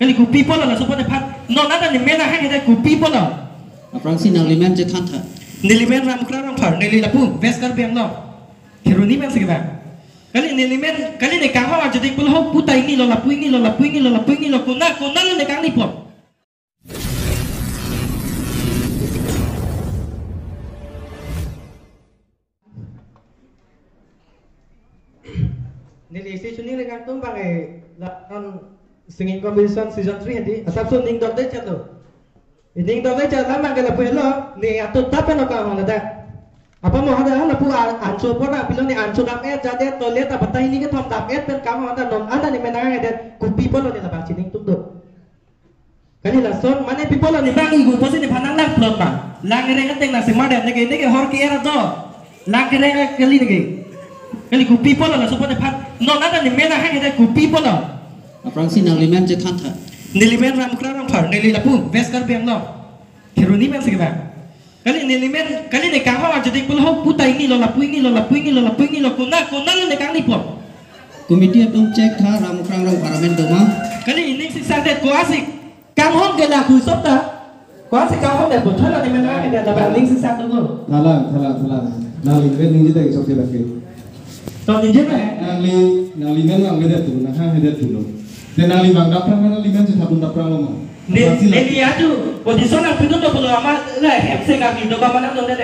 Kali ku people lah support depan. Non ada ni mena hang ada ku people lah. Aprang si nang limen je than tha. Nilimen ram kra ram phar nili lapu veskar bem no. Kiruni men sikba. Kali nilimen kali ne kang hawa jadi pul ho putai ni lo lapu ni lo lapu ni lo lapu ni lo kuna lo ne kang ni pop. Nili season ni lekan tum bagai on singing competition season 3 nanti asap sun ning dot de chato. Ning dot de chat lama ke lapu lo ni atut tap no ka hona da. Apa mau ada lapu anso pora pilon ni anso dap jade toilet apa tah ini ke thom dap pen kam ada non ada ni menang ada ku people ni la bang chining tum do. Kali la son mane people ni bang igu posi ni phanang lang plot bang. Lang re ka teng na se madam ni ke hor ke era do. Lang re kali ni ke. Kali ku people la support phan non ada ni menang ada ku people la. Aprang si nang limen je than tha. Nilimen ram kra ram phar nili lapu veskar bem no. Kiruni men sikba. Kali nilimen kali ne kang hawa jadi pul ho putai ni lo lapu ni lo lapu ni lo lapu ni lo kuna lo ne kang ni pop. Komiti tum cek tha ram krang rong parliament doma. Kali ini si sandet ko asik. Kang hon ke la ku sop ta. Ko asik kang hon de ko thala ni men na de la bang ling si sandet ko. Thala. Na limen ning jita isok sila ke. To ni je ba. Na limen ang gede tu na ha gede tu lo. Dan ali bang daprang mana limen je thabun daprang lo ma. Ni atu position ang pinun do polo ama la hepse ka ki do ba mana do de.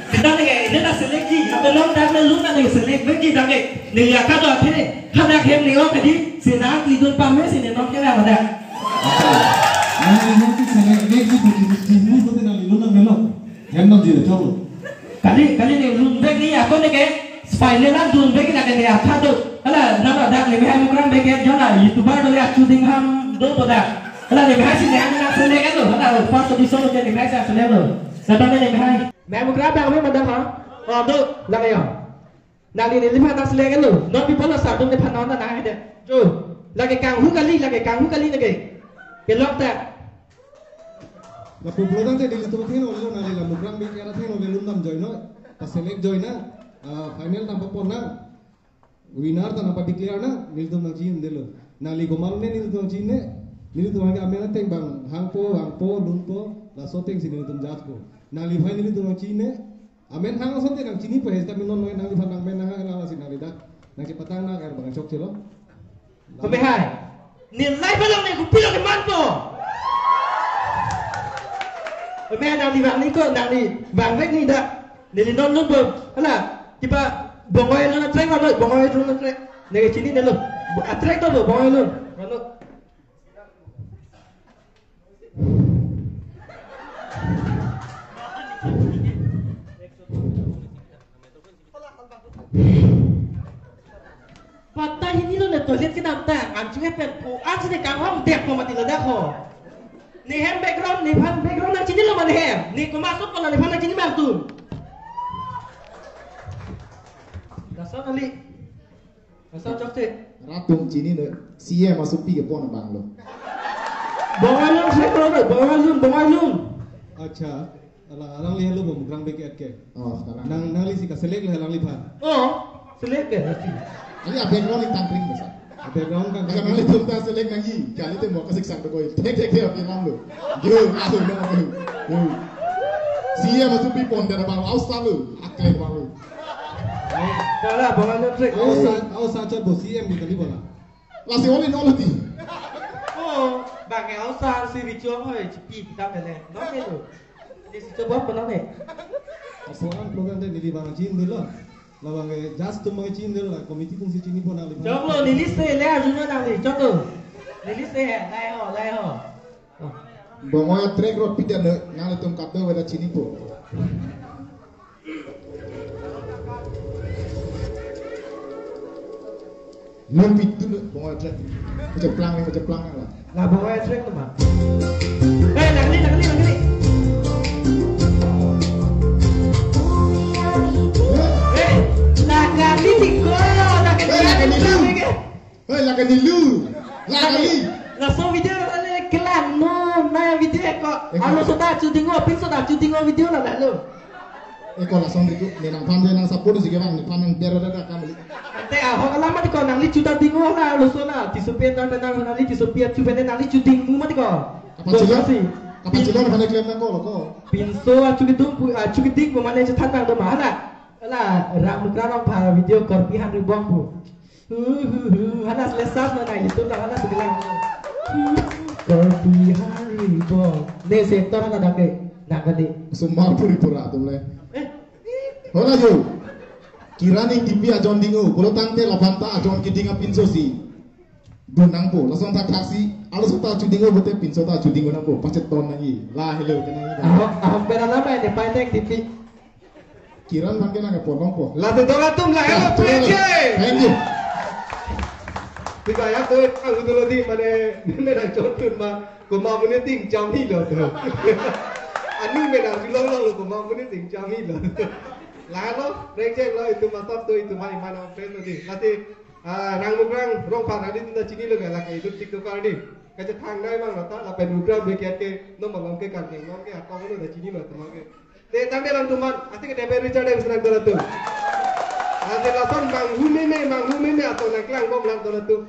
Kita ni de na select ji ato long dak na lu na ni select ji dak ni ya ka do thine. Hana hem ni o ka di sina ki dun pa me sine no ke la ma da. Na limen ki select ji tu ni ko te na limen na melo. Hem no ji to. Kali ni lu bek ni ako ni ke spine lan dun bek na ke ya tha do. Ala na dak ni me ham kram bek ya jona youtuber do ya shooting ham do to da. Ala ni hai sin ni na select kan lo. Ala first position lo ni hai sa select lo. Sa ta ni hai. Me mu kram bek me ma da ha. Oh do la ke yo. Na ni ni pa ta select kan lo. No people la sa dum ni phan na na hai de. Jo la ke kang hu kali ni ke. Ke lok ta. La population te dili tu thino lo na la mukrang be kera thino be lundam join no. Ta select join na final nampak pona. Winner ta nampak declare na nil tu nang chin delo. Na li gomal ne nil tu nang chin ne. Nil tu nang amena teng bang hangpo lungpo la so teng sin nil tu jat ko. Na li final nil tu nang chin ne. Amen hang so teng nang chini po hesta minon no nang li phan nang men nang la sin na li dak. Nang si patang na kar bang chok chelo. Kami hai. Nilai belum ni ku pilih ke manto. Mẹ nào đi bạn đi cơ nào đi vàng vách đi đã để non luôn bờ thế là tiba bongoi luôn trek vào rồi bongoi luôn trek này cái này luôn trek đâu rồi bongoi luôn rồi patah ini lo nih toilet kenapa anjingnya penpu anjing nih kang hong tiap mau mati ledak kok. Ni hem background nang sini lo mana hem? Ni kau masuk kalau ni nang sini bantu. Dasar kali. Dasar cok cek. Ratung sini le, siya masuk pi ke pon bang lo. Bawalun saya kalau tu, bawalun. Acha, alang lihat lo mukrang be ke. Oh, sekarang. Nang li si ka select le alang li phan. Oh, selek ke? Ini apa yang orang tangkring besar? Background kan Jangan lihat tuh tas select lagi. Kali itu mau kasih sang berkoi. Tek apa yang lo? Yo, aduh no. Siya masuk pi pon dari bang Austal lo. Akai bang lo. Kalau bawalun trek. Au saja bos CM di kali bola. Lasi oleh nol lagi. Oh, bagai ausar si Richo hoi cepi kita beli. Nol ni tu. Di situ buat apa ni? Apoan program teh di bang Chin dulu. Lawang just tu mga Chin dulu. Komiti tung si Chin pun alih. Jom lo ni list le ajuno nang ni. Jom lo. Ni list lai ho. Bongoya trek ro pida nang itu kapte wala Chin po. Lebih tu bongoya trek. Macam pelang lah. Lah bawalun trek tu mah. Nang ni. Lagi tinggal, lagi nilu. Langsung video ni kelan no, na video kok. Alo sudah cuti ngo video lah lalu. Eko langsung itu, nenang pan nang sapur sih kan, pan nang biar ada kami. Ante ahok lama di ko nang li cuta tingu na luso na disupien nang li disupien cupen nang li cutingu mati ko. Kapan cilon pan klaim nang ko lo ko. Pinso acu kiting pemane cetan nang doma lah ram nang pa video korpihan ribong bu. Hanas lesap na itu lah hanas bilang. Korpihan ribong. Ne sektor na dake nagadi. Sumar pura tuh le. Hola yo. Kira ning TV ajon dingo, kalau tangte labanta ajon kidinga pinso si. Dunang po, langsung tak taksi, alas uta cudingo bote pinso ta cudingo na po, pacet ton lagi. Lah hello tenang ini. Ahok pera lama ini pandek TV. Kiran mangke nang potong po. Lah tentu lah hello PJ. Thank you. Tiga ya tuh aku dulu di mana nak contoh mah punya ting jam ni loh. Anu menang bilang lo punya ting jam ni loh. Lalu rejek lo itu masa tuh itu mana friend tadi. Nanti rang pak tadi tu cini lo lagi itu tiktok kali. Kaca thang naik bang rata, lapen nugra bekiat ke nomor ke kanting, nomor ke akau lo dah cini lo teman ke. Teh tangde lang tuman, asing ke DPR Richard yang senang dolar tu. Nanti langsung bang humi me atau nak lang bom lang dolar tu.